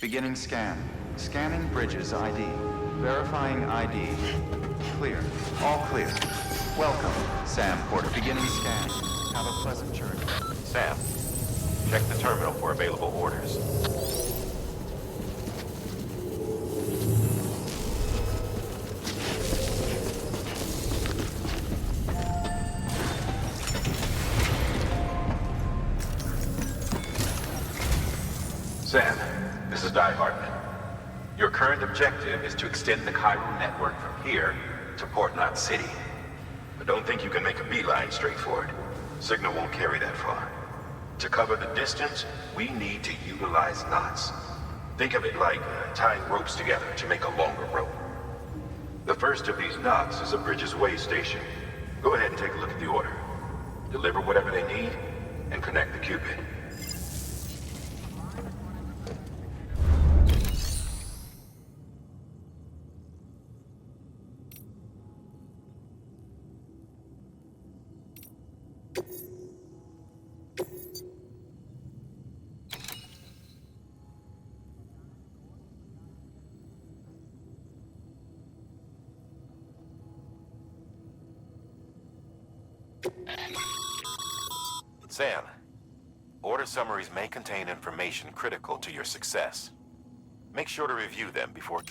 Beginning scan. Scanning bridges ID. Verifying ID. Clear. All clear. Welcome, Sam Porter. Beginning scan. Have a pleasant journey. Sam, check the terminal for available orders. Sam, this is Di Hartman. Your current objective is to extend the chiral network from here to Port Knot City. But don't think you can make a beeline straight for it. Signal won't carry that far. To cover the distance, we need to utilize knots. Think of it like tying ropes together to make a longer rope. The first of these knots is a Bridges Way station. Go ahead and take a look at the order. Deliver whatever they need, and connect the Cupid. Sam, order summaries may contain information critical to your success. Make sure to review them before...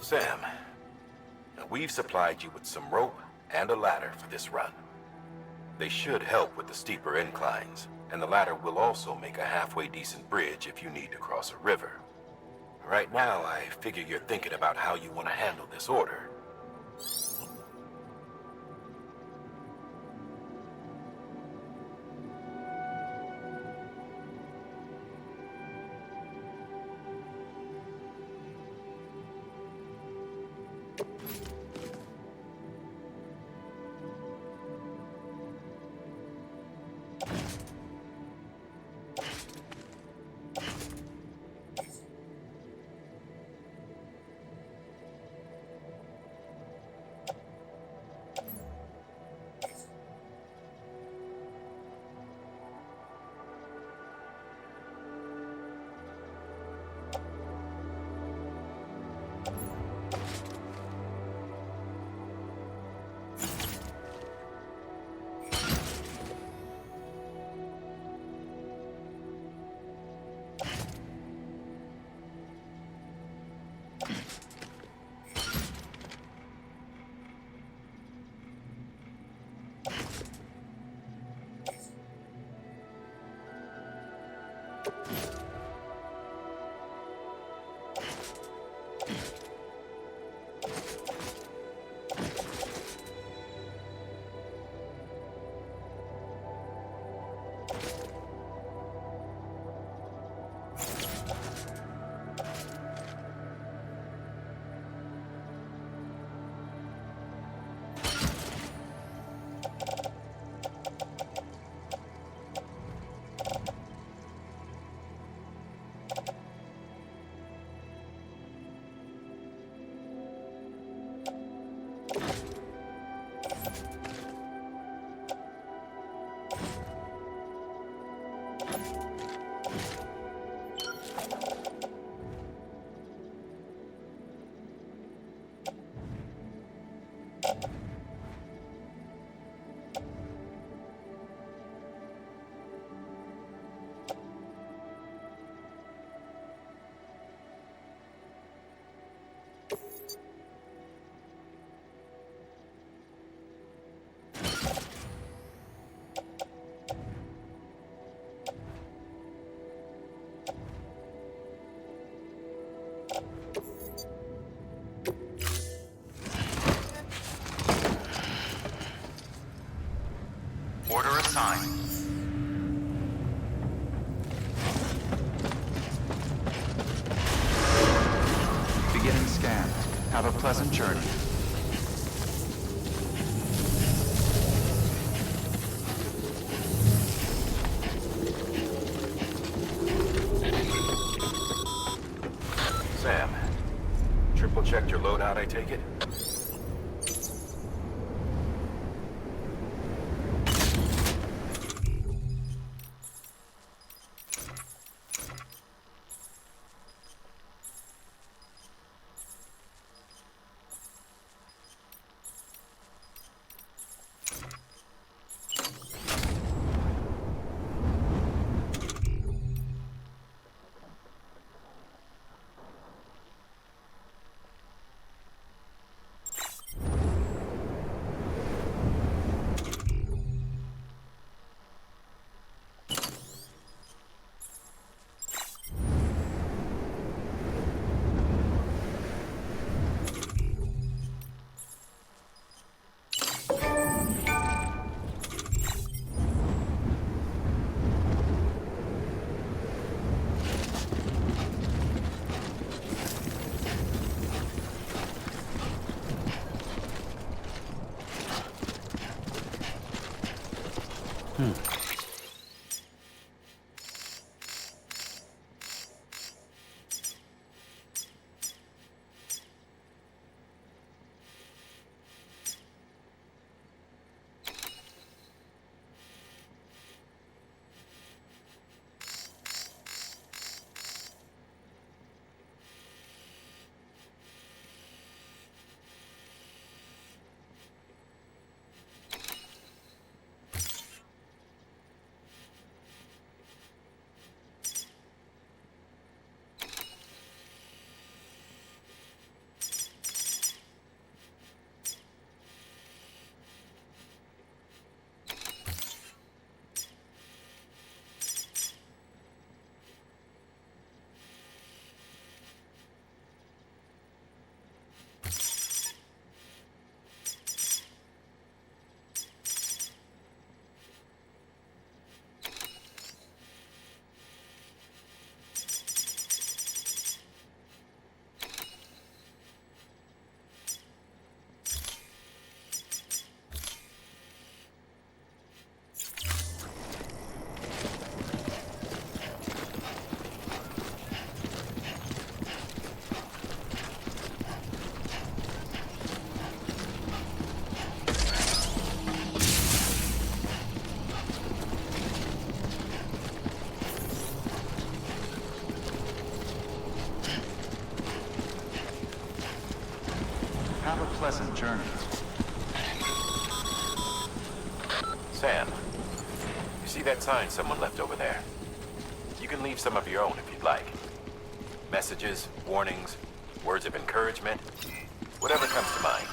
Sam, we've supplied you with some rope and a ladder for this run. They should help with the steeper inclines, and the ladder will also make a halfway decent bridge if you need to cross a river. Right now, I figure you're thinking about how you want to handle this order. pleasant journey. Sam, triple checked your loadout, I take it? Have a pleasant journey. Sam, you see that sign someone left over there? You can leave some of your own if you'd like. Messages, warnings, words of encouragement, whatever comes to mind.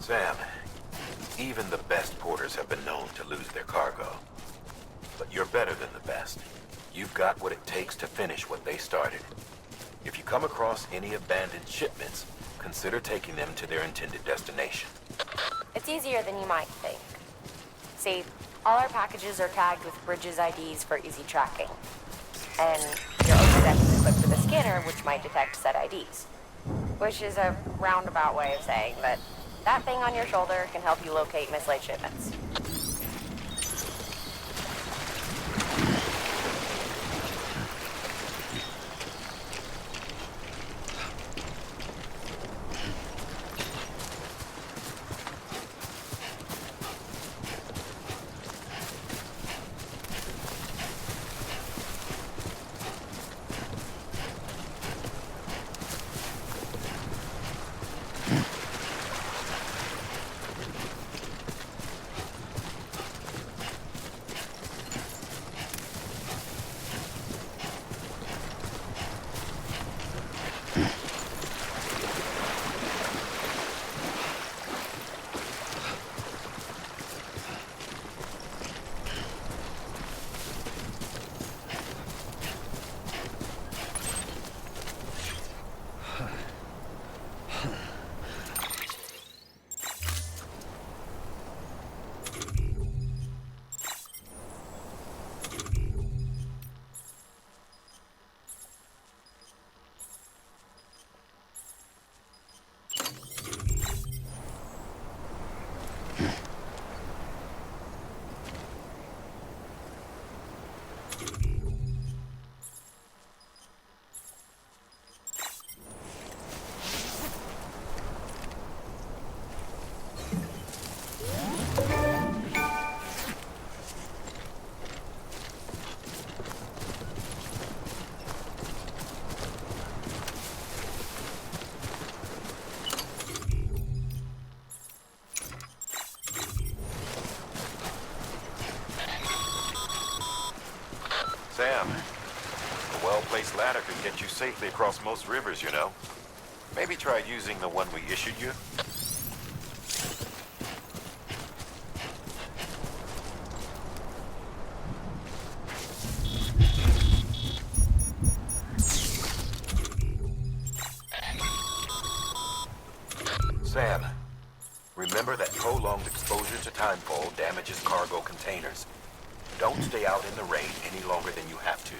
Sam, even the best porters have been known to lose their cargo. But you're better than the best. You've got what it takes to finish what they started. If you come across any abandoned shipments, consider taking them to their intended destination. It's easier than you might think. See, all our packages are tagged with Bridges IDs for easy tracking. And your overdeck is equipped with a scanner which might detect said IDs. Which is a roundabout way of saying that that thing on your shoulder can help you locate mislaid shipments. Sam, a well-placed ladder could get you safely across most rivers, you know. Maybe try using the one we issued you. Sam, remember that prolonged exposure to timefall damages cargo containers. Don't stay out in the rain any longer than you have to.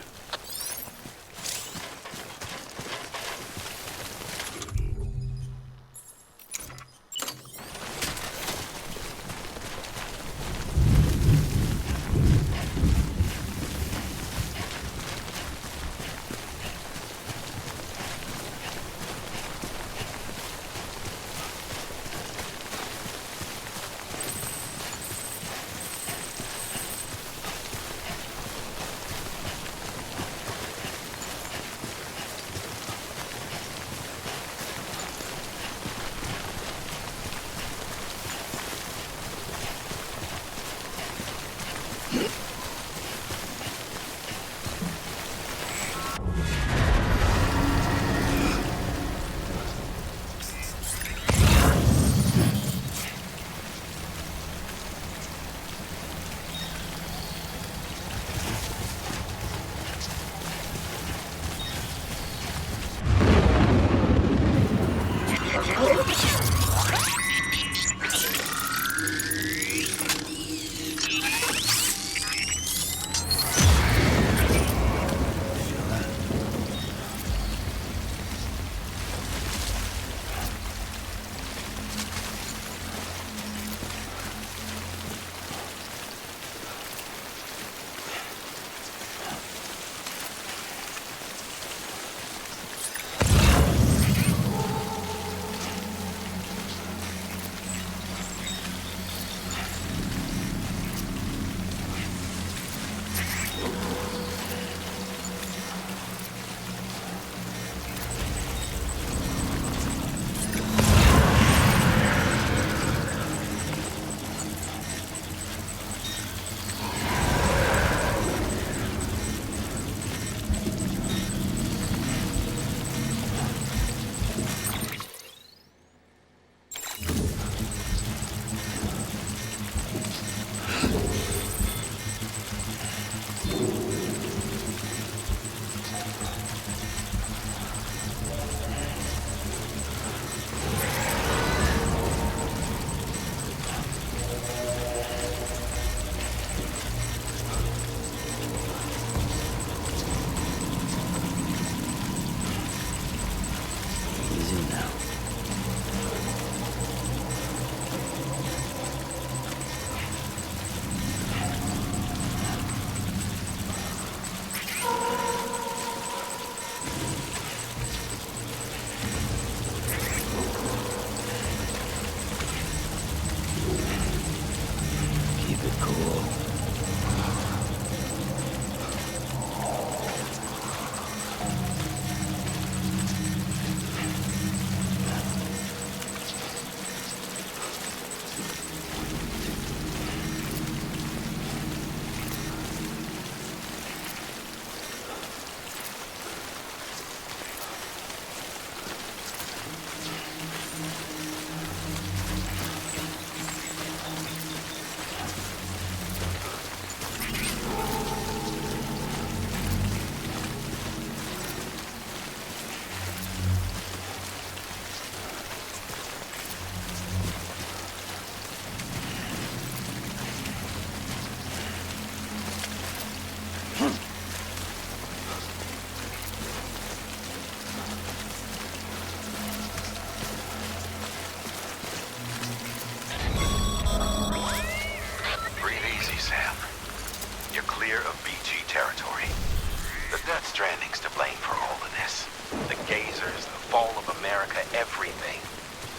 Stranding's to blame for all of this. The gazers, the fall of America, everything.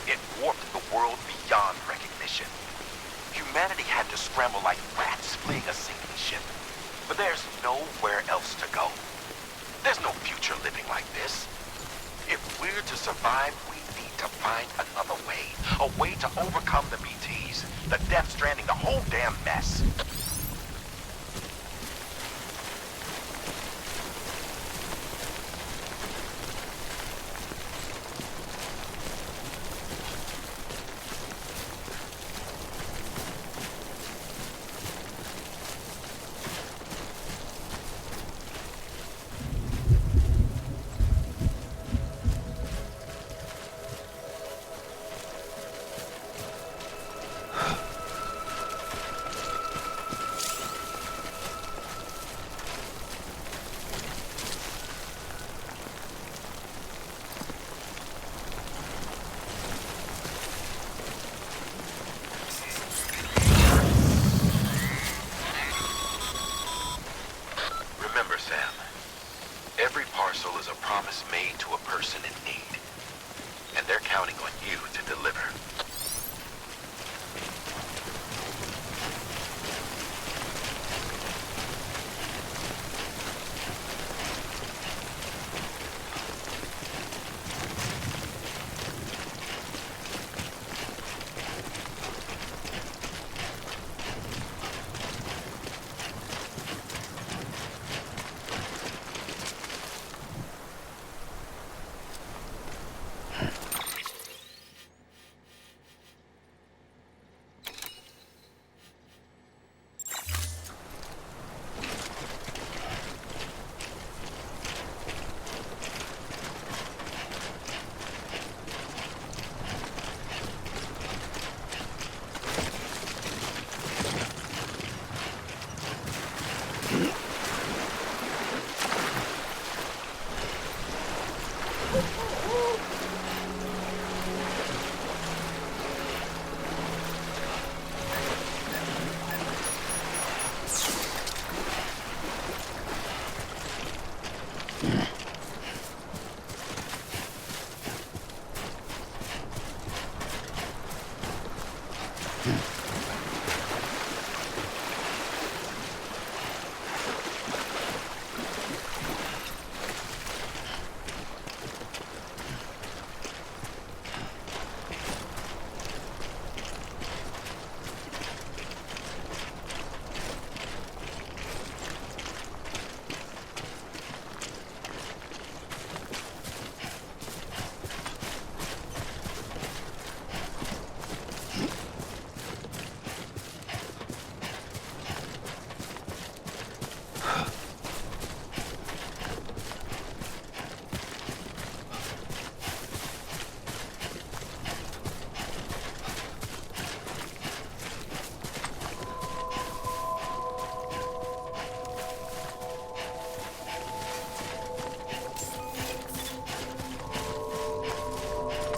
It warped the world beyond recognition. Humanity had to scramble like rats fleeing a sinking ship. But there's nowhere else to go. There's no future living like this. If we're to survive, we need to find another way. A way to overcome the BTs, the Death Stranding, the whole damn mess.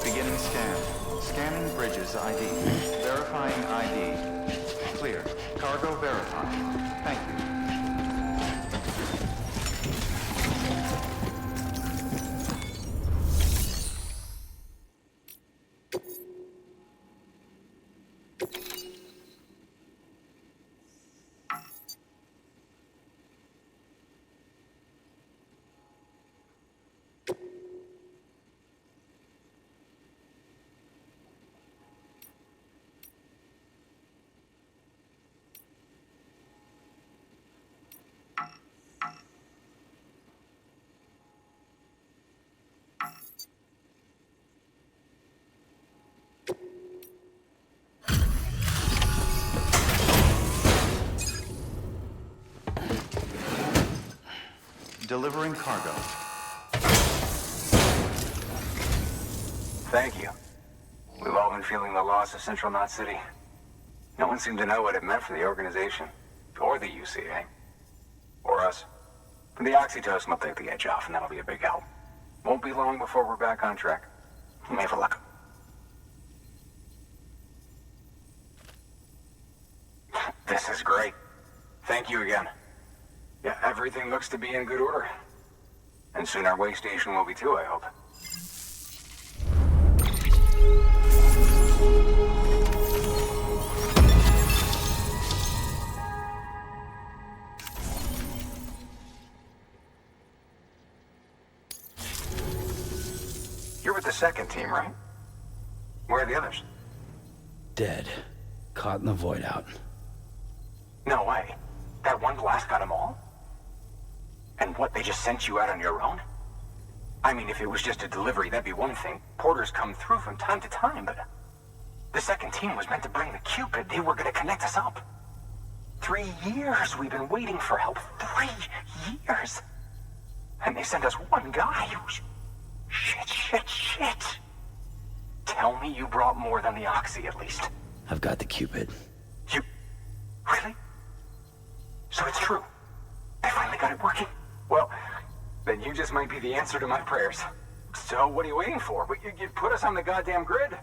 Beginning scan. Scanning bridges ID. Verifying ID. Clear. Cargo verified. Thank you. Delivering cargo. Thank you. We've all been feeling the loss of Central Knot City. No one seemed to know what it meant for the organization, or the UCA, or us. But the oxytocin will take the edge off, and that'll be a big help. Won't be long before we're back on track. We may have luck. This is great. Thank you again. Yeah, everything looks to be in good order. And soon our way station will be too, I hope. You're with the second team, right? Where are the others? Dead. Caught in the void out. No way. That one blast got them all? And what, they just sent you out on your own? I mean, if it was just a delivery, that'd be one thing. Porters come through from time to time, but... The second team was meant to bring the Cupid. They were gonna connect us up. 3 years we've been waiting for help. 3 years! And they sent us one guy who's... Shit. Tell me you brought more than the Oxy, at least. I've got the Cupid. You... Really? So it's true. I finally got it working. Well, then you just might be the answer to my prayers. So what are you waiting for? You put us on the goddamn grid.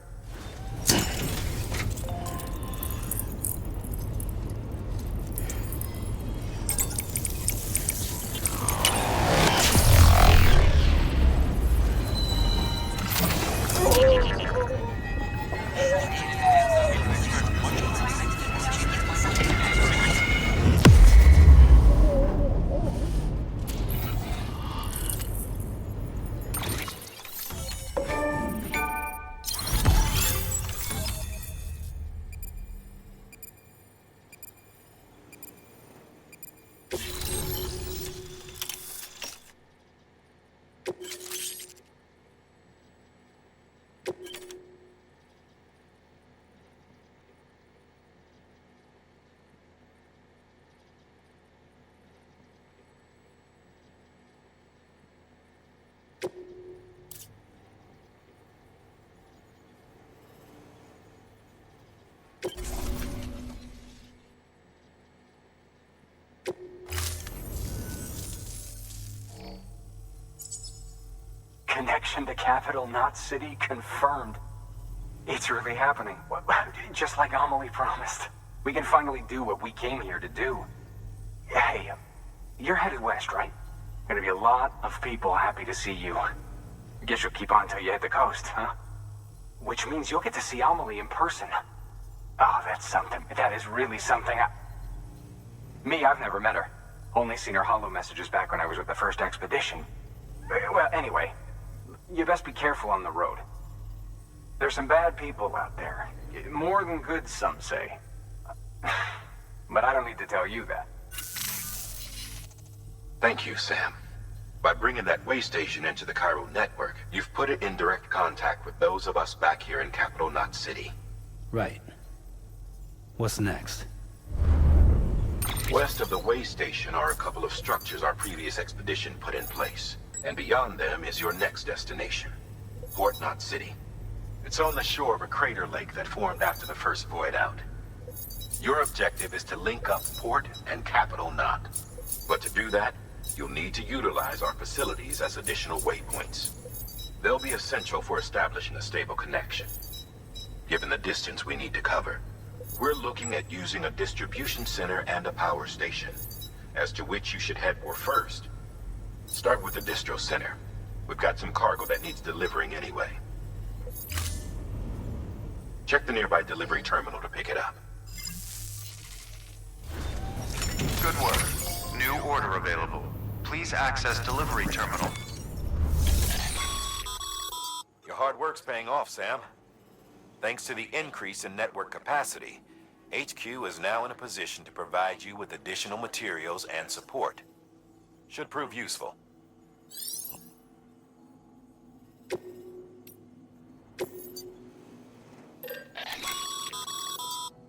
Connection to capital, not city, confirmed. It's really happening. Just like Amelie promised. We can finally do what we came here to do. Hey, you're headed west, right? Gonna be a lot of people happy to see you. Guess you'll keep on till you hit the coast, huh? Which means you'll get to see Amelie in person. Oh, that's something. That is really something. Me, I've never met her. Only seen her holo messages back when I was with the first expedition. Well, anyway, you best be careful on the road. There's some bad people out there. More than good, some say. But I don't need to tell you that. Thank you, Sam. By bringing that way station into the Cairo network, you've put it in direct contact with those of us back here in Capital Knot City. Right. What's next? West of the way station are a couple of structures our previous expedition put in place. And beyond them is your next destination, Port Knot City. It's on the shore of a crater lake that formed after the first void out. Your objective is to link up Port and Capital Knot. But to do that, you'll need to utilize our facilities as additional waypoints. They'll be essential for establishing a stable connection. Given the distance we need to cover, we're looking at using a distribution center and a power station, as to which you should head for first. Start with the distro center. We've got some cargo that needs delivering anyway. Check the nearby delivery terminal to pick it up. Good work. New order available. Please access delivery terminal. Your hard work's paying off, Sam. Thanks to the increase in network capacity, HQ is now in a position to provide you with additional materials and support. Should prove useful.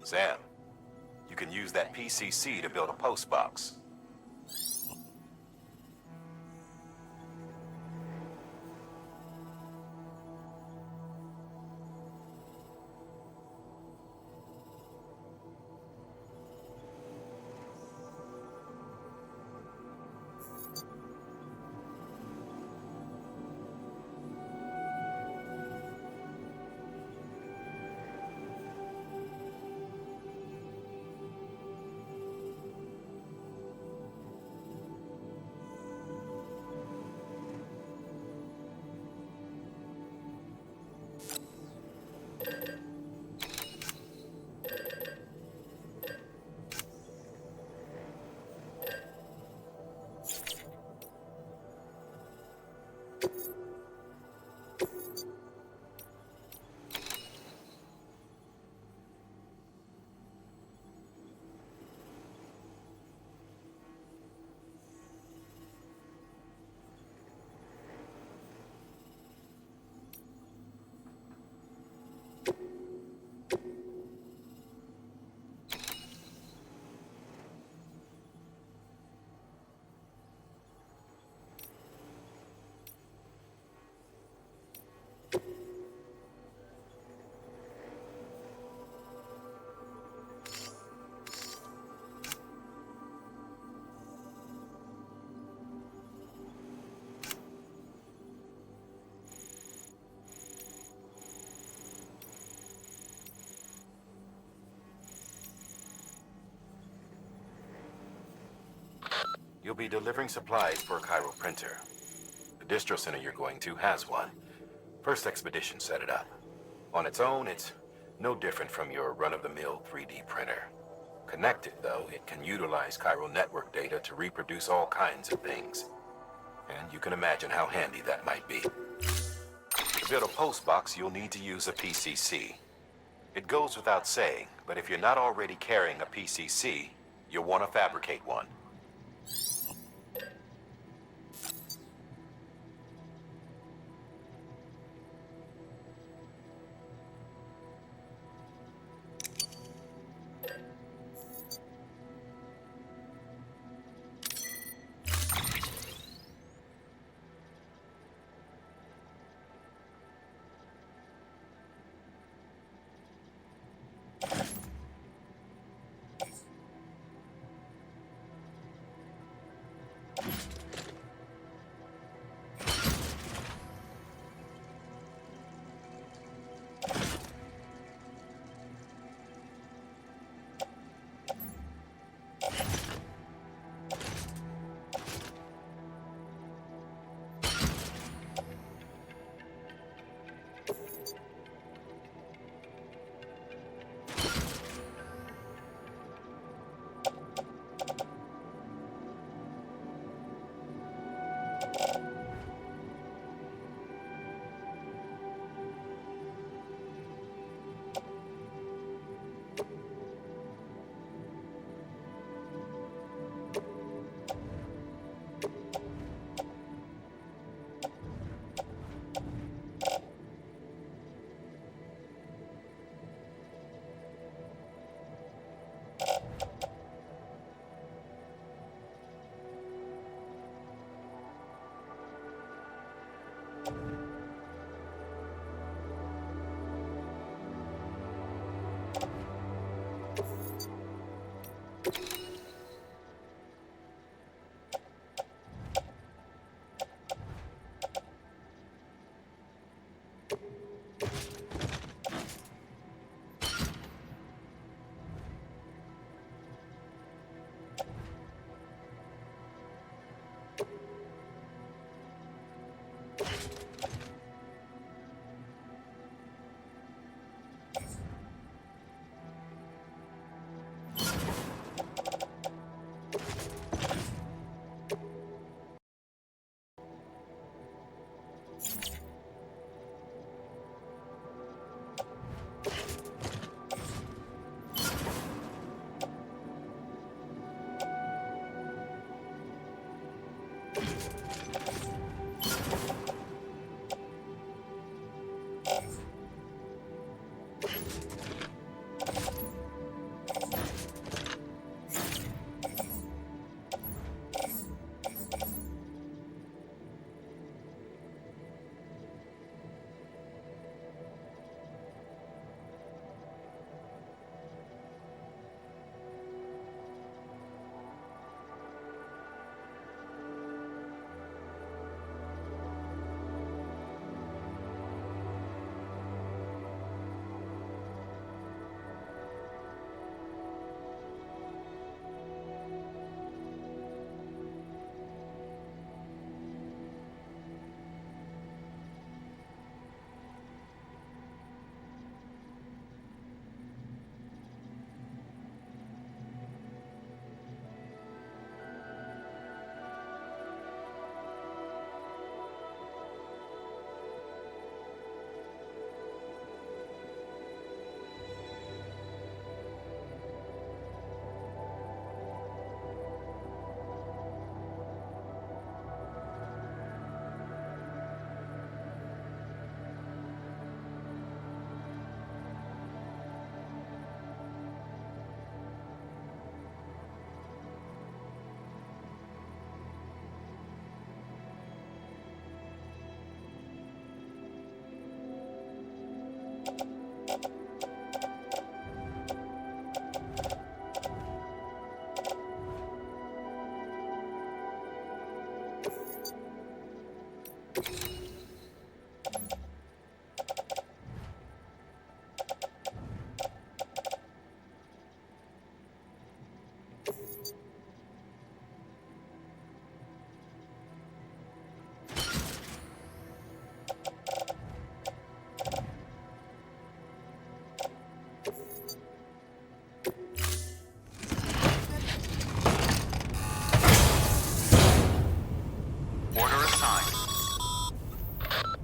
Sam, you can use that PCC to build a post box. You'll be delivering supplies for a Cairo printer. The distro center you're going to has one. First expedition set it up. On its own, it's no different from your run-of-the-mill 3D printer. Connected, though, it can utilize Cairo network data to reproduce all kinds of things. And you can imagine how handy that might be. To build a post box, you'll need to use a PCC. It goes without saying, but if you're not already carrying a PCC, you'll want to fabricate one.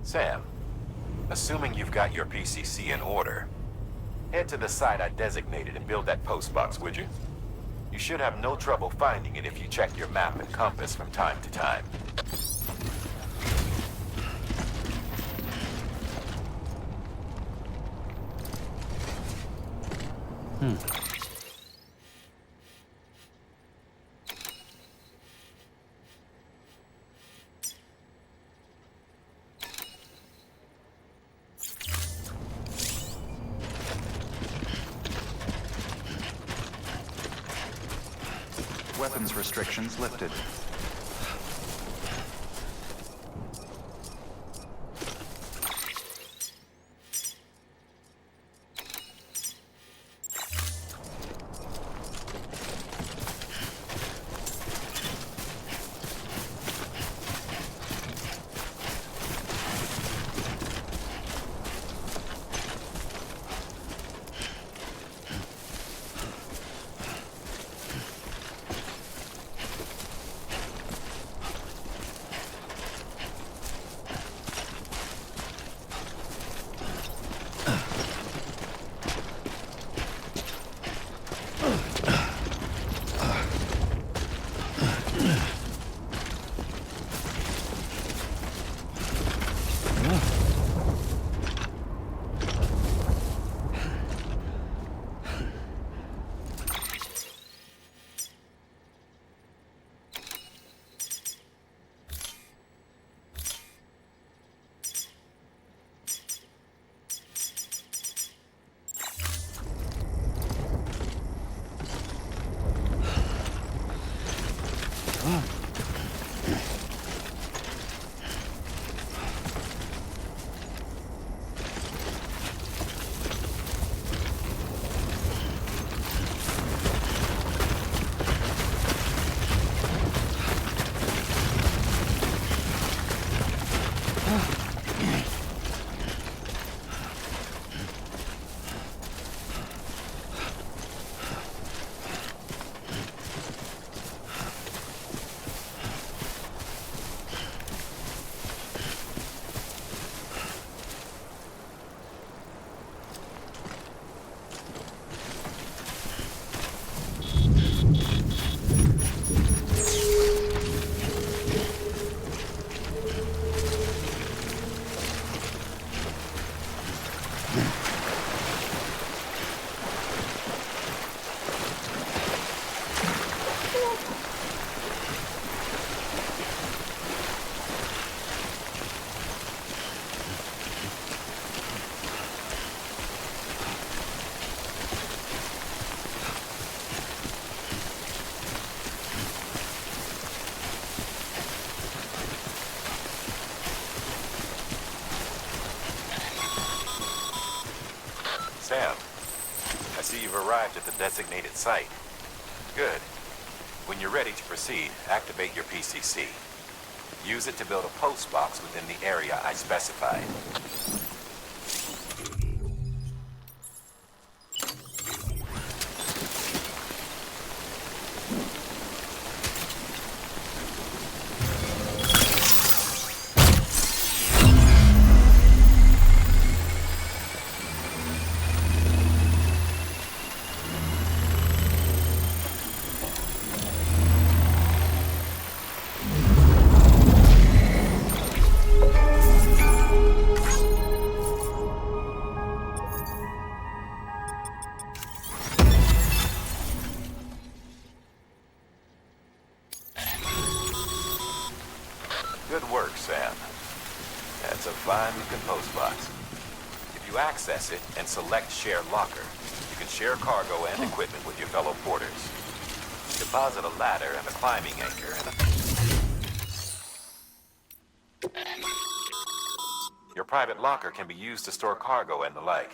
Sam, assuming you've got your PCC in order, head to the site I designated and build that post box, would you? You should have no trouble finding it if you check your map and compass from time to time. Weapons restrictions lifted. Sam, I see you've arrived at the designated site. Good. When you're ready to proceed, activate your PCC. Use it to build a post box within the area I specified. Good work, Sam. That's a fine-looking post box. If you access it and select Share Locker, you can share cargo and equipment with your fellow porters. Deposit a ladder and a climbing anchor and a... Your private locker can be used to store cargo and the like.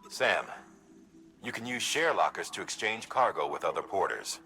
Sam, you can use share lockers to exchange cargo with other porters.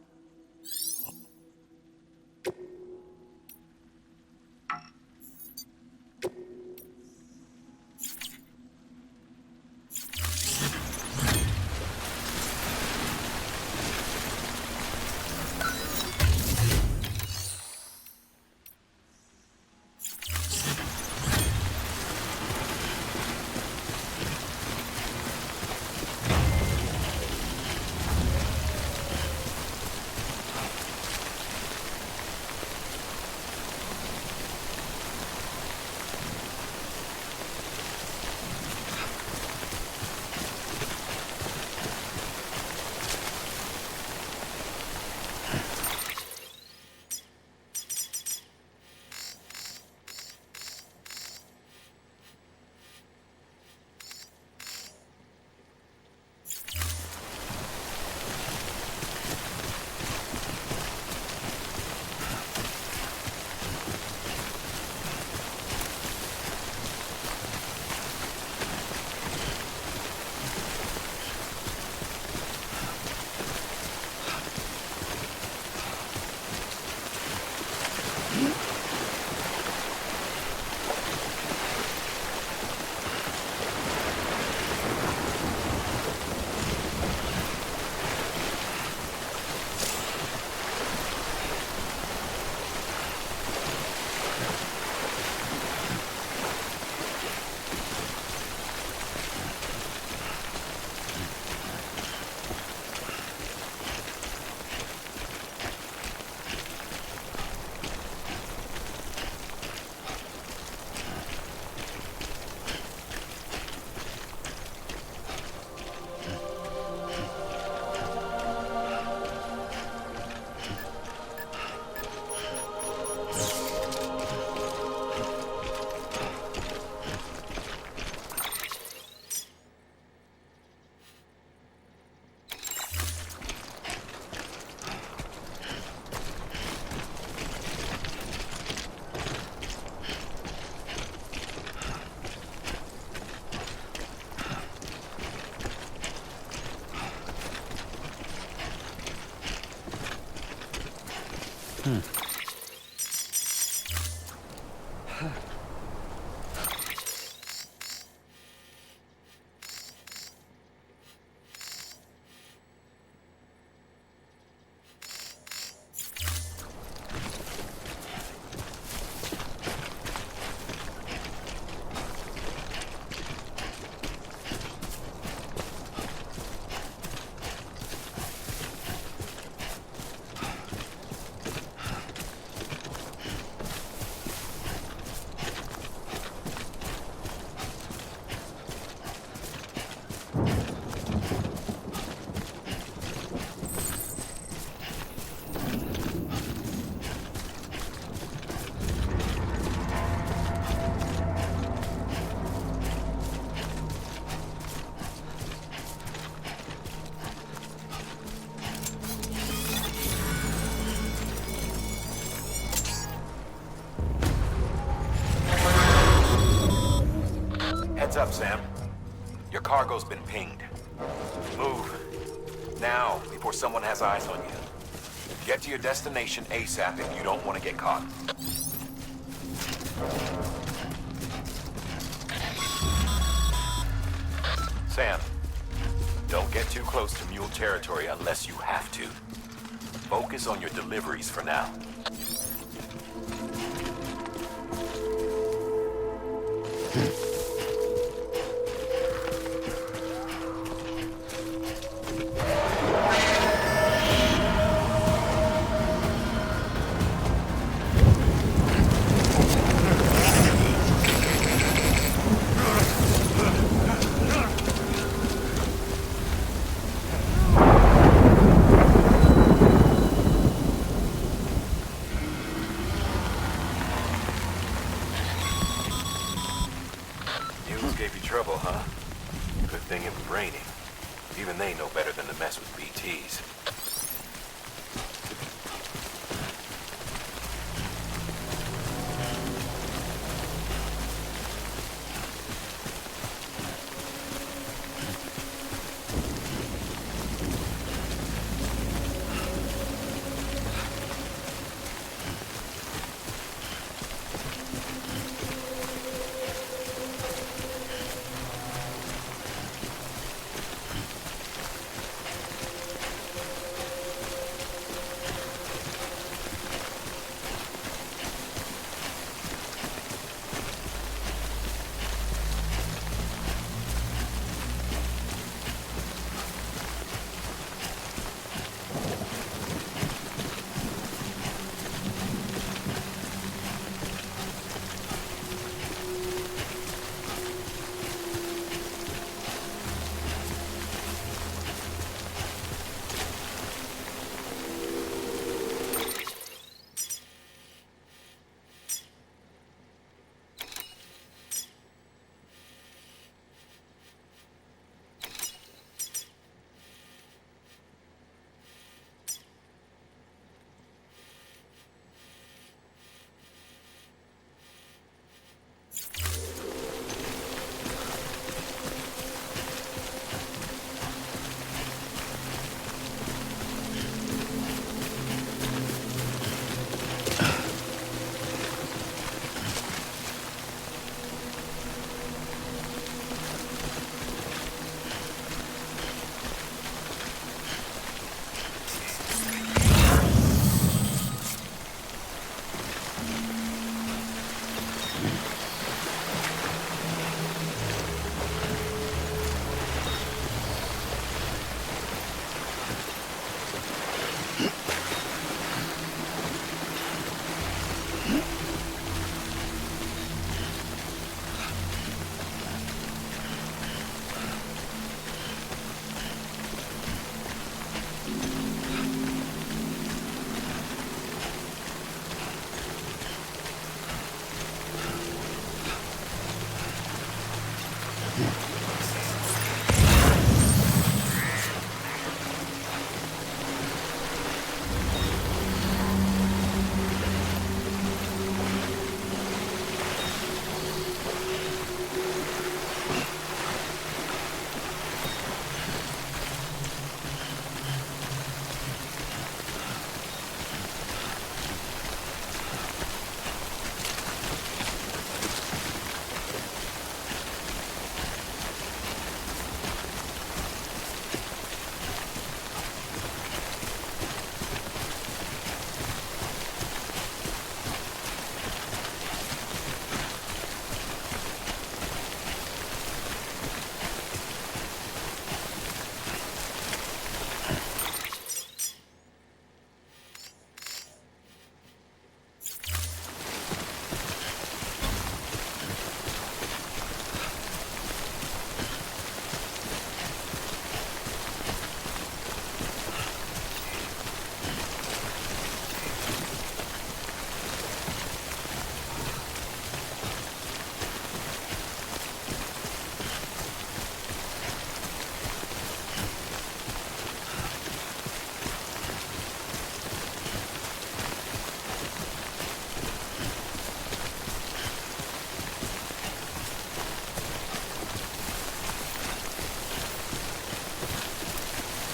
Heads up, Sam. Your cargo's been pinged. Move. Now, before someone has eyes on you. Get to your destination ASAP if you don't want to get caught. Sam, don't get too close to mule territory unless you have to. Focus on your deliveries for now. training. Even they know better than to mess with BTs.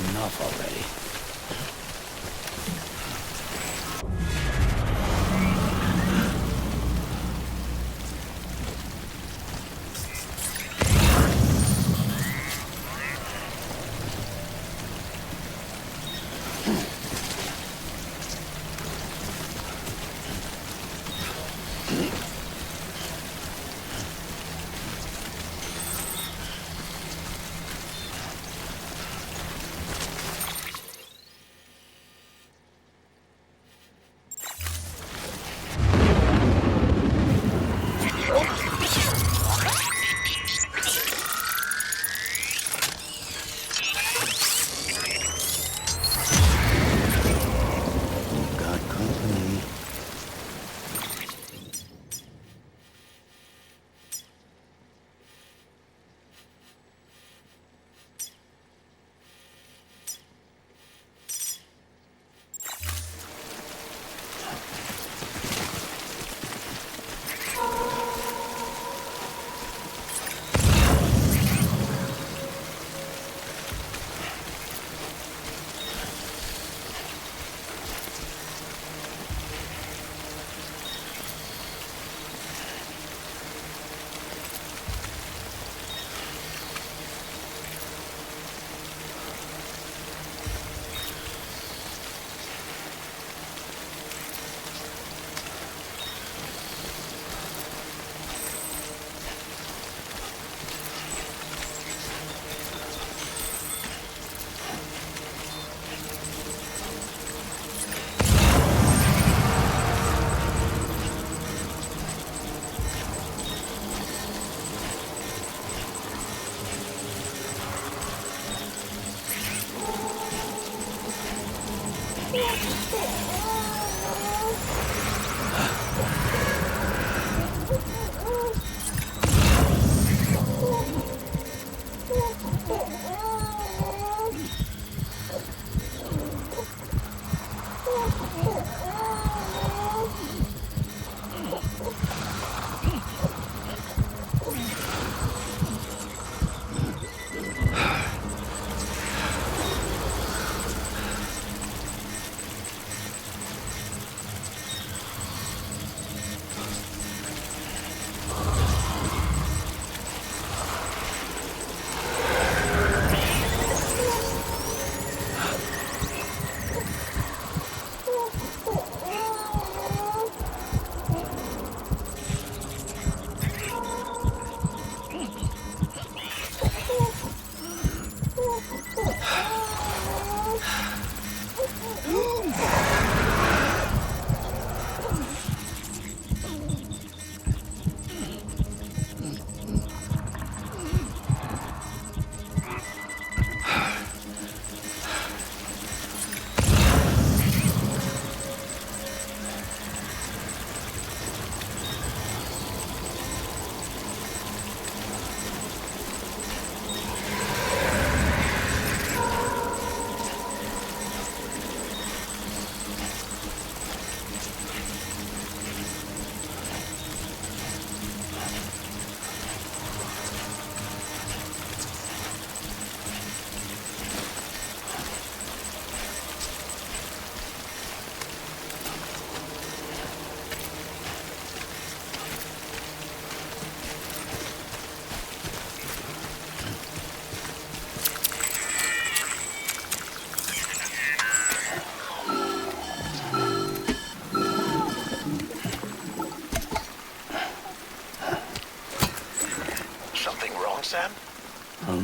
Enough already.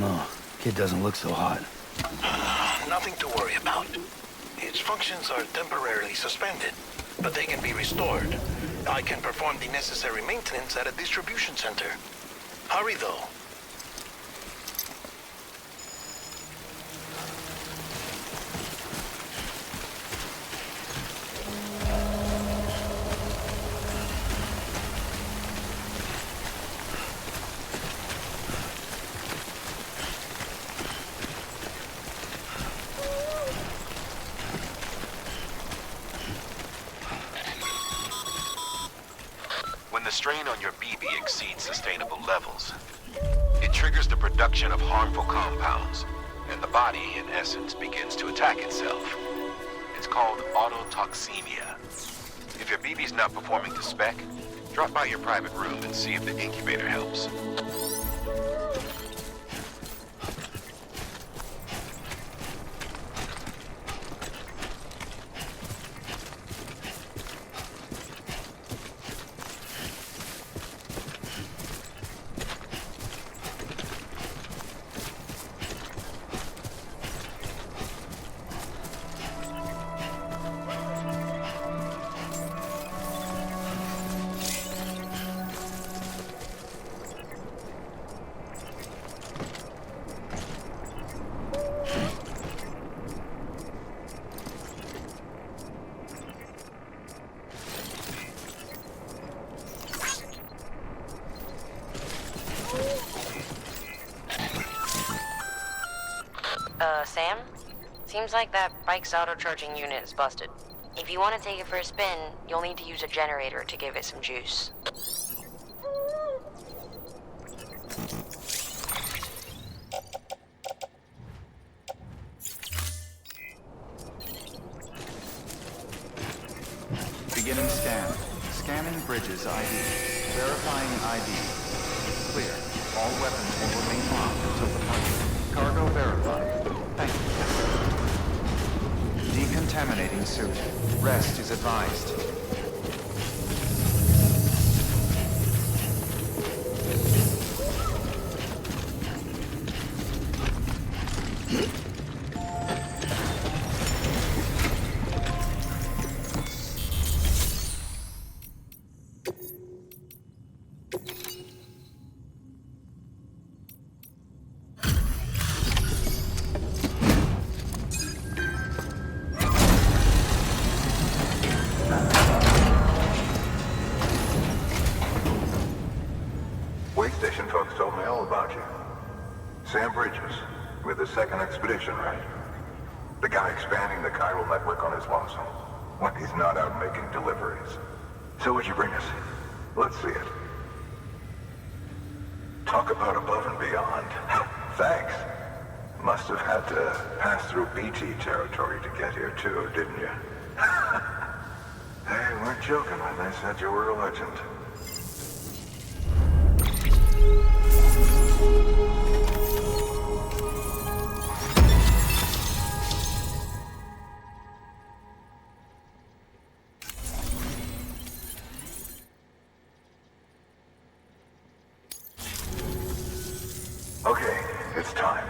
know. Kid doesn't look so hot. Nothing to worry about. Its functions are temporarily suspended, but they can be restored. I can perform the necessary maintenance at a distribution center. Hurry, though. When the strain on your BB exceeds sustainable levels, it triggers the production of harmful compounds, and the body, in essence, begins to attack itself. It's called autotoxemia. If your BB's not performing to spec, drop by your private room and see if the incubator helps. Sam? Seems like that bike's auto-charging unit is busted. If you want to take it for a spin, you'll need to use a generator to give it some juice. Beginning scan. Scanning bridges ID. Verifying ID. Clear. All weapons will remain locked until departure. Cargo verified. Thank you. Decontaminating suit. Rest is advised. Station folks told me all about you. Sam Bridges, with the second expedition, right? The guy expanding the chiral network on his lonesome, when he's not out making deliveries. So what'd you bring us? Let's see it. Talk about above and beyond. Thanks. Must have had to pass through BT territory to get here too, didn't you? They weren't joking when they said you were a legend. Okay, it's time.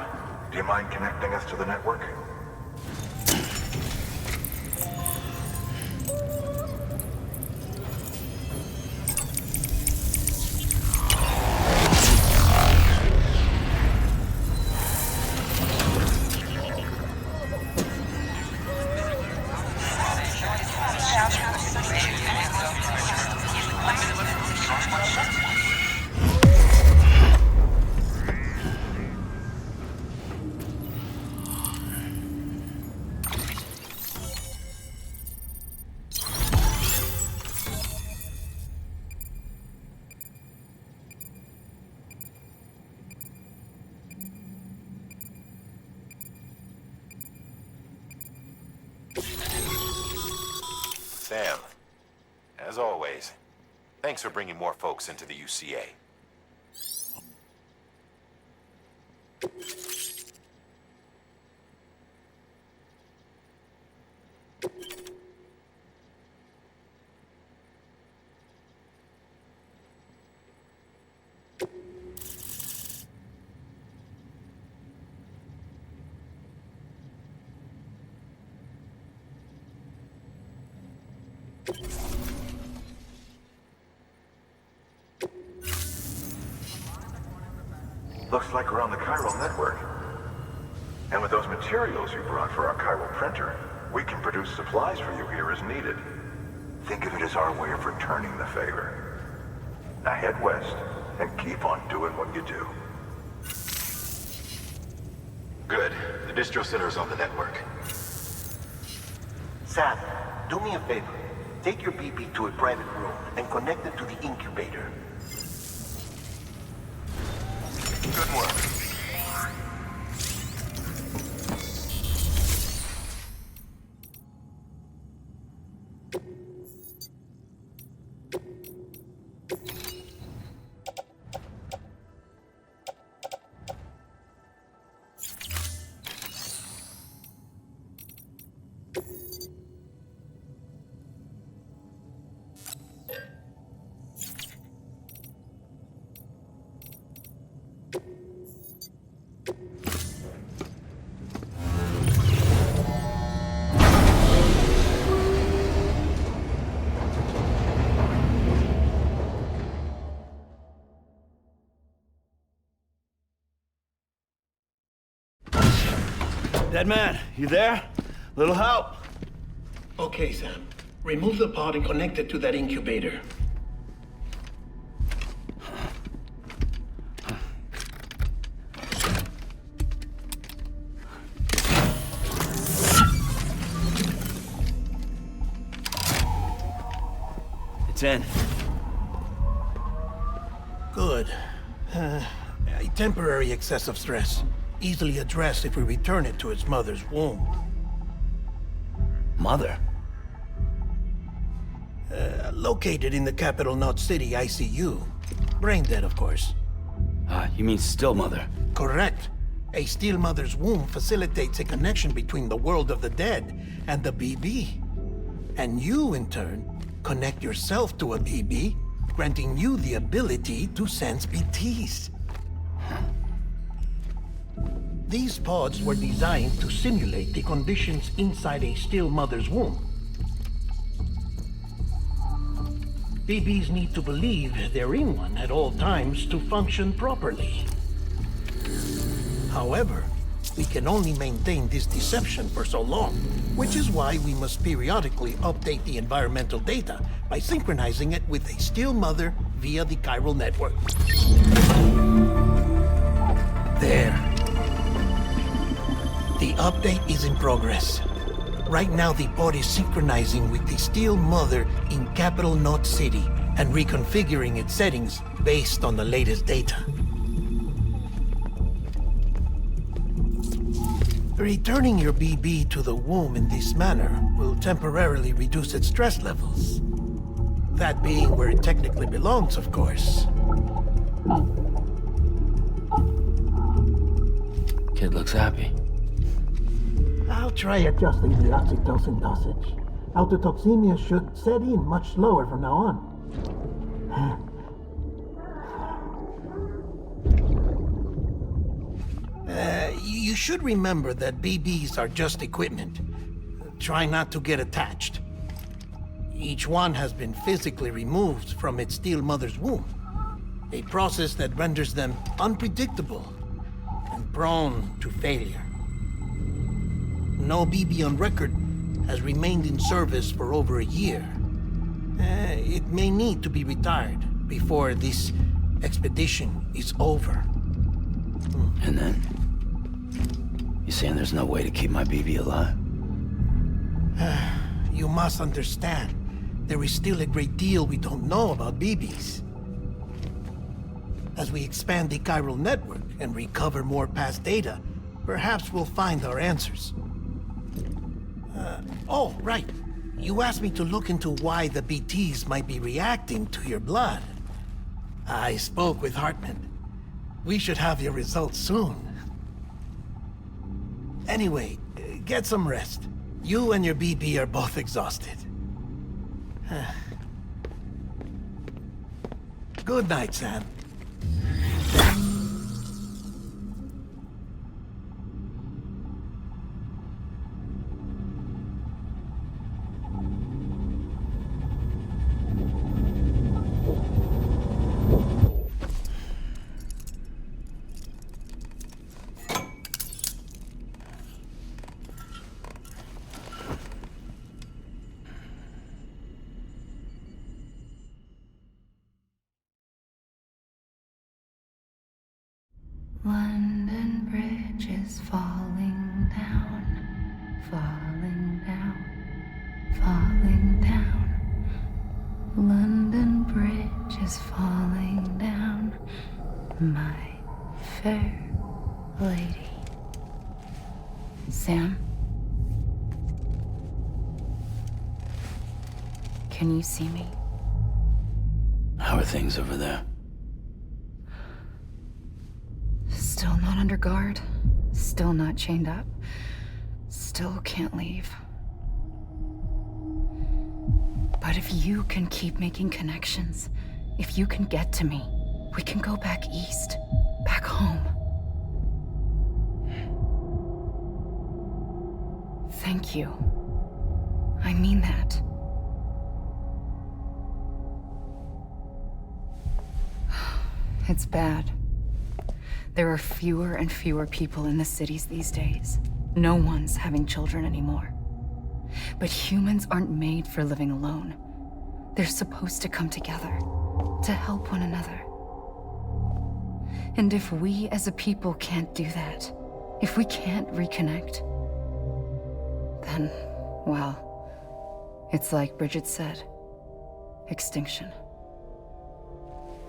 Do you mind connecting us to the network? Sam, as always, thanks for bringing more folks into the UCA. Looks like we're on the chiral network. And with those materials you brought for our chiral printer, we can produce supplies for you here as needed. Think of it as our way of returning the favor. Now head west and keep on doing what you do. Good. The distro center's on the network. Sam, do me a favor. Take your BB to a private room and connect it to the incubator. Good work. Dead man, you there? Little help? Okay, Sam. Remove the pod and connect it to that incubator. It's in. Good. A temporary excessive stress. Easily addressed if we return it to its mother's womb. Mother? Located in the capital Knot City ICU. Brain dead, of course. You mean still mother? Correct. A still mother's womb facilitates a connection between the world of the dead and the BB. And you, in turn, connect yourself to a BB, granting you the ability to sense BTs. These pods were designed to simulate the conditions inside a still mother's womb. BBs need to believe they're in one at all times to function properly. However, we can only maintain this deception for so long, which is why we must periodically update the environmental data by synchronizing it with a still mother via the chiral network. There. The update is in progress. Right now, the pod is synchronizing with the still mother in capital Knot City and reconfiguring its settings based on the latest data. Returning your BB to the womb in this manner will temporarily reduce its stress levels. That being where it technically belongs, of course. Kid looks happy. I'll try adjusting the oxytocin dosage. Autotoxemia should set in much slower from now on. You should remember that BBs are just equipment. Try not to get attached. Each one has been physically removed from its still mother's womb. A process that renders them unpredictable and prone to failure. No BB on record has remained in service for over a year. It may need to be retired before this expedition is over. And then? You saying there's no way to keep my BB alive? You must understand, there is still a great deal we don't know about BBs. As we expand the chiral network and recover more past data, perhaps we'll find our answers. Oh, right. You asked me to look into why the BTs might be reacting to your blood. I spoke with Hartman. We should have your results soon. Anyway, get some rest. You and your BB are both exhausted. Good night, Sam. Bridge is falling down, falling down, falling down. London Bridge is falling down, my fair lady. Sam? Can you see me? How are things over there? Still not under guard. Still not chained up. Still can't leave. But if you can keep making connections, if you can get to me, we can go back east, back home. Thank you. I mean that. It's bad. There are fewer and fewer people in the cities these days. No one's having children anymore. But humans aren't made for living alone. They're supposed to come together, to help one another. And if we as a people can't do that, if we can't reconnect, then, well, it's like Bridget said, extinction.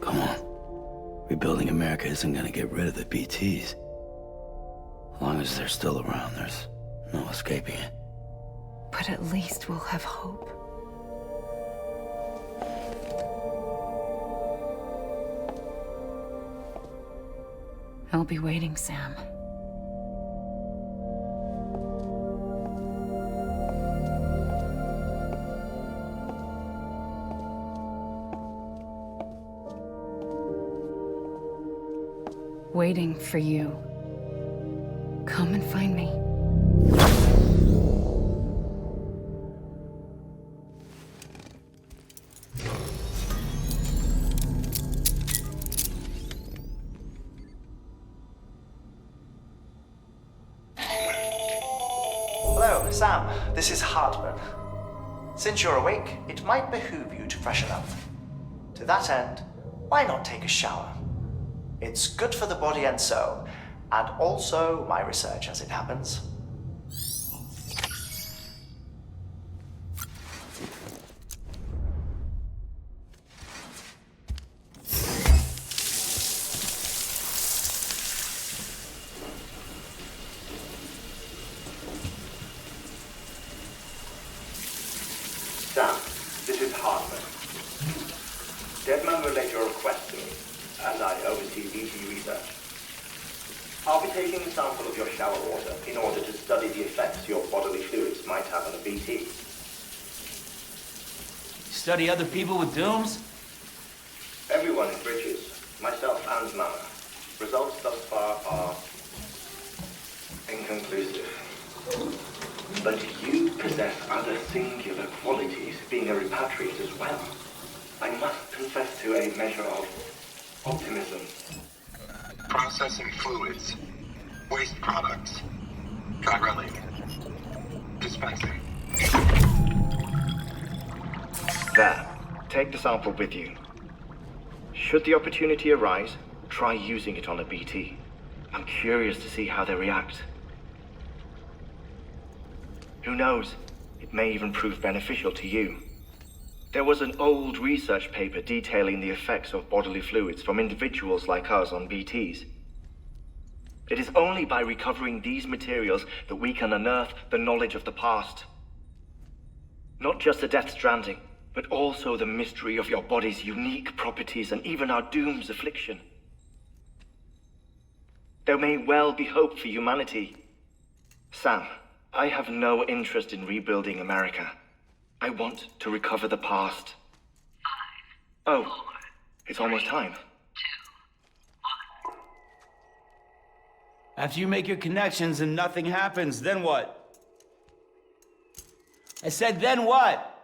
Come on. Rebuilding America isn't gonna get rid of the BTs. As long as they're still around, there's no escaping it. But at least we'll have hope. I'll be waiting, Sam. Waiting for you. Come and find me. Hello, Sam. This is Hartman. Since you're awake, it might behoove you to freshen up. To that end, why not take a shower? It's good for the body and soul, and also my research as it happens. Sam, this is Hartman. Deadman relayed your request to me, as I oversee BT research. I'll be taking a sample of your shower water in order to study the effects your bodily fluids might have on a BT. Study other people with dooms? Everyone in Bridges, myself and Mama. Results thus far are inconclusive. But you possess other singular qualities, being a repatriate as well. I must confess to a measure of optimism. Processing fluids. Waste products. Drilling. Dispensing. There. Take the sample with you. Should the opportunity arise, try using it on a BT. I'm curious to see how they react. Who knows? It may even prove beneficial to you. There was an old research paper detailing the effects of bodily fluids from individuals like us on BTs. It is only by recovering these materials that we can unearth the knowledge of the past. Not just the Death Stranding, but also the mystery of your body's unique properties and even our doom's affliction. There may well be hope for humanity. Sam, I have no interest in rebuilding America. I want to recover the past. 5, 4, it's almost time. 2, 1. After you make your connections and nothing happens, then what? I said, then what?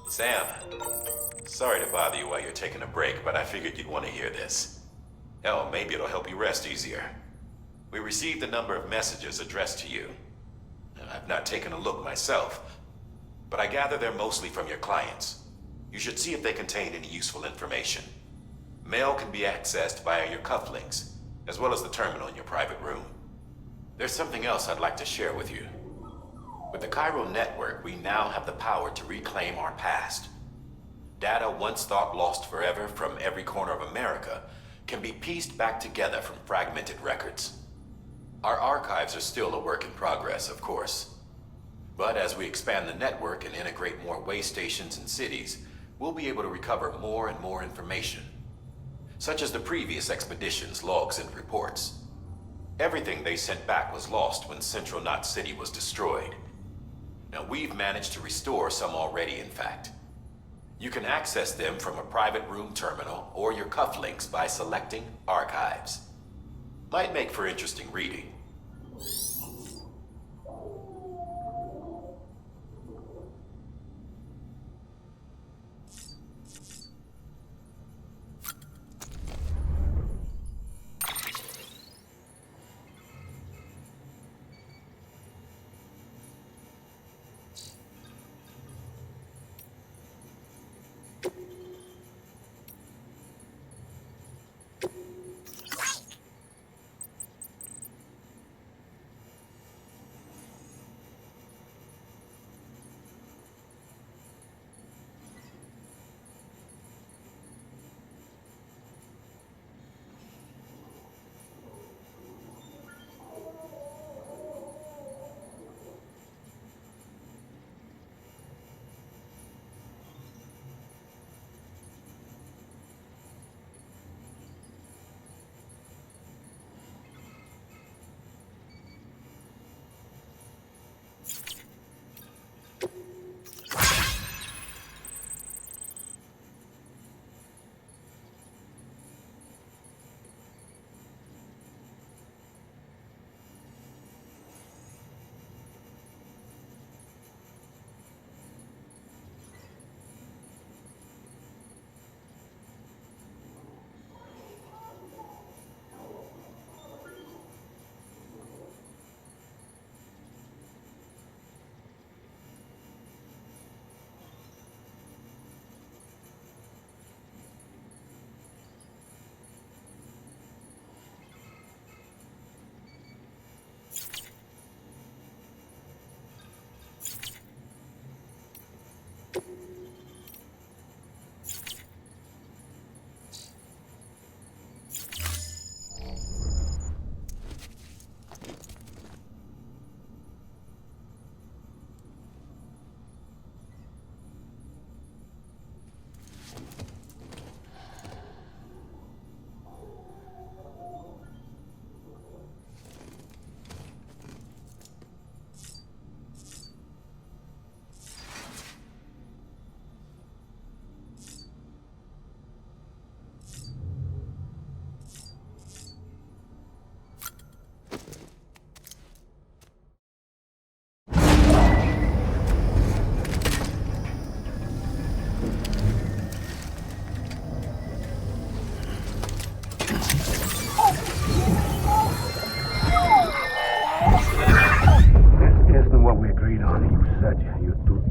Sam, sorry to bother you while you're taking a break, but I figured you'd want to hear this. Hell, maybe it'll help you rest easier. We received a number of messages addressed to you. I've not taken a look myself, but I gather they're mostly from your clients. You should see if they contain any useful information. Mail can be accessed via your cufflinks, as well as the terminal in your private room. There's something else I'd like to share with you. With the chiral network, we now have the power to reclaim our past. Data once thought lost forever from every corner of America can be pieced back together from fragmented records. Our archives are still a work in progress, of course. But as we expand the network and integrate more way stations and cities, we'll be able to recover more and more information, such as the previous expedition's logs and reports. Everything they sent back was lost when Central Knot City was destroyed. Now we've managed to restore some already, in fact. You can access them from a private room terminal or your cufflinks by selecting Archives. Might make for interesting reading.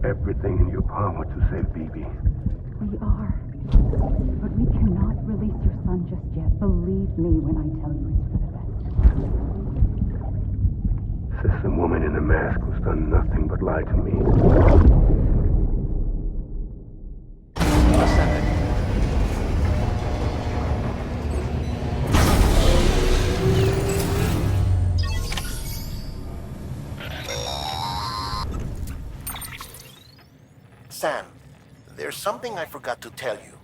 Everything in your power to save BB. We are. But we cannot release your son just yet. Believe me when I tell you it's for the best. Says some woman in a mask who's done nothing but lie to me. Sam, there's something I forgot to tell you.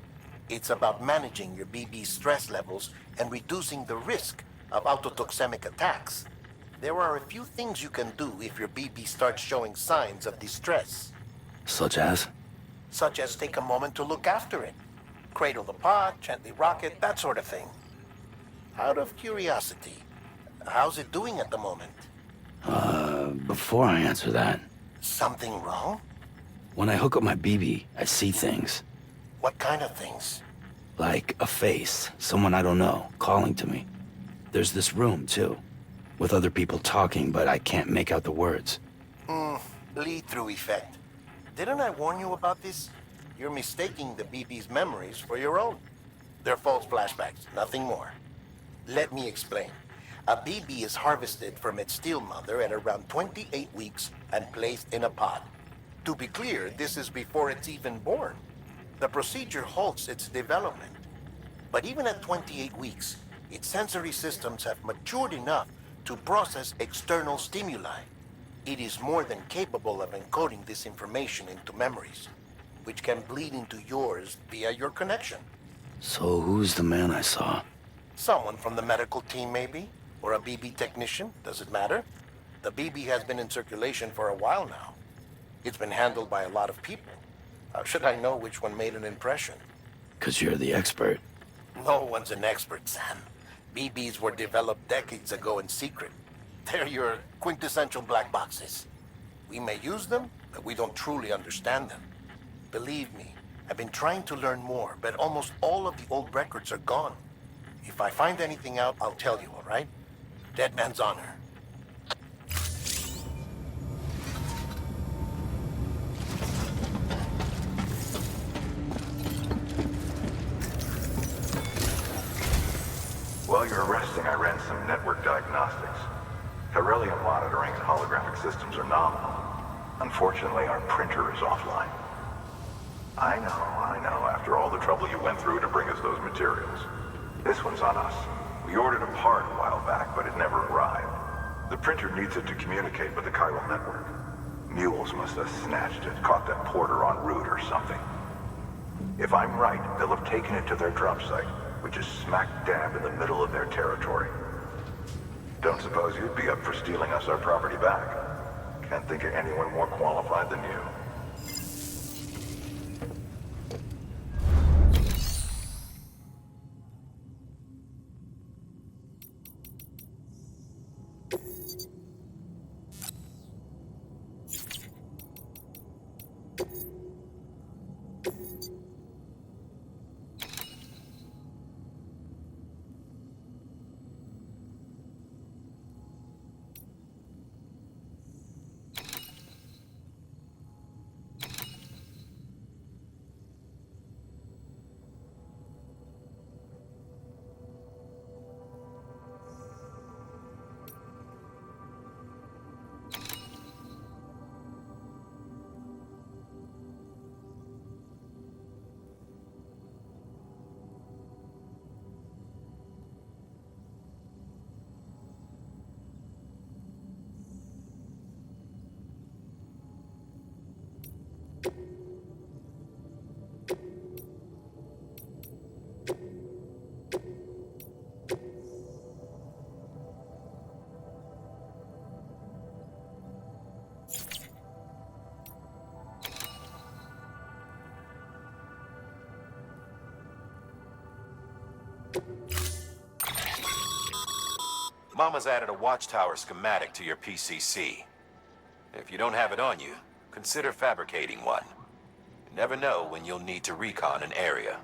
It's about managing your BB stress levels and reducing the risk of autotoxemic attacks. There are a few things you can do if your BB starts showing signs of distress. Such as? Such as take a moment to look after it. Cradle the pot, gently rock it, that sort of thing. Out of curiosity, how's it doing at the moment? Before I answer that... Something wrong? When I hook up my BB, I see things. What kind of things? Like a face, someone I don't know, calling to me. There's this room, too, with other people talking, but I can't make out the words. Lead-through effect. Didn't I warn you about this? You're mistaking the BB's memories for your own. They're false flashbacks, nothing more. Let me explain. A BB is harvested from its steel mother at around 28 weeks and placed in a pod. To be clear, this is before it's even born. The procedure halts its development. But even at 28 weeks, its sensory systems have matured enough to process external stimuli. It is more than capable of encoding this information into memories, which can bleed into yours via your connection. So who's the man I saw? Someone from the medical team, maybe? Or a BB technician? Does it matter? The BB has been in circulation for a while now. It's been handled by a lot of people. How should I know which one made an impression? 'Cause you're the expert. No one's an expert, Sam. BBs were developed decades ago in secret. They're your quintessential black boxes. We may use them, but we don't truly understand them. Believe me, I've been trying to learn more, but almost all of the old records are gone. If I find anything out, I'll tell you, all right? Dead man's honor. While you're resting, I ran some network diagnostics. Beryllium monitoring and holographic systems are nominal. Unfortunately, our printer is offline. I know, after all the trouble you went through to bring us those materials. This one's on us. We ordered a part a while back, but it never arrived. The printer needs it to communicate with the chiral network. Mules must have snatched it, caught that porter en route or something. If I'm right, they'll have taken it to their drop site, which is smack dab in the middle of their territory. Don't suppose you'd be up for stealing us our property back? Can't think of anyone more qualified than you. Mama's added a watchtower schematic to your PCC. If you don't have it on you, consider fabricating one. You never know when you'll need to recon an area.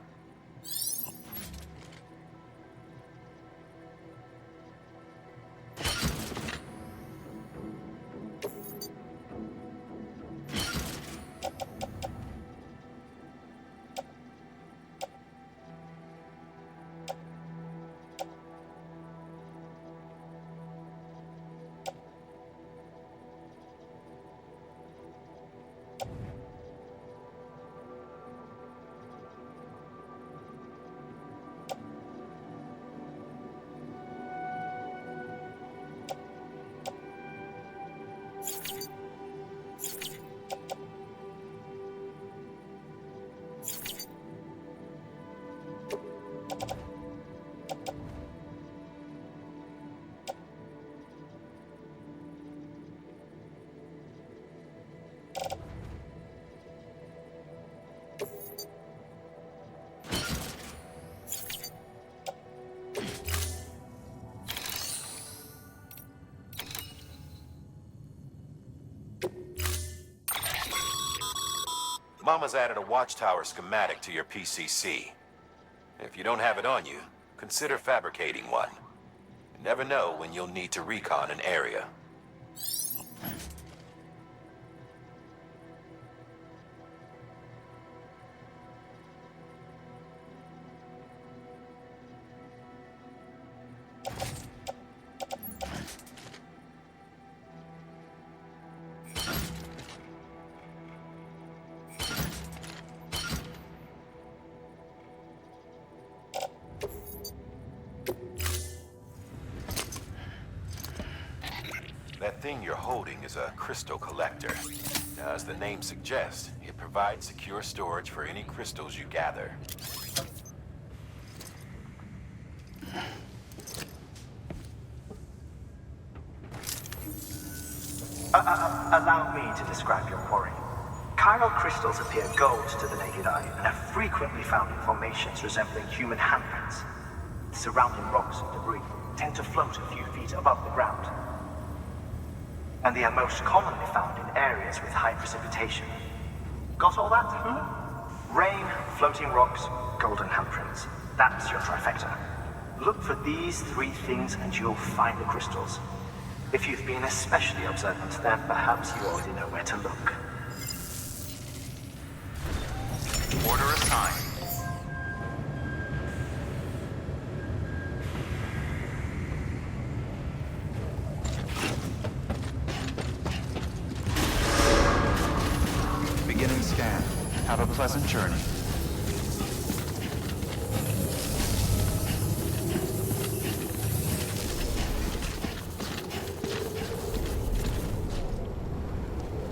Mama's added a watchtower schematic to your PCC. If you don't have it on you, consider fabricating one. You never know when you'll need to recon an area. That thing you're holding is a crystal collector. Now, as the name suggests, it provides secure storage for any crystals you gather. Allow me to describe your quarry. Chiral crystals appear gold to the naked eye and are frequently found in formations resembling human handprints. Surrounding rocks and debris tend to float a few feet above the ground. And they are most commonly found in areas with high precipitation. Got all that, Rain, floating rocks, golden handprints. That's your trifecta. Look for these three things and you'll find the crystals. If you've been especially observant, then perhaps you already know where to look. Order assigned. Beginning scan. Have a pleasant journey.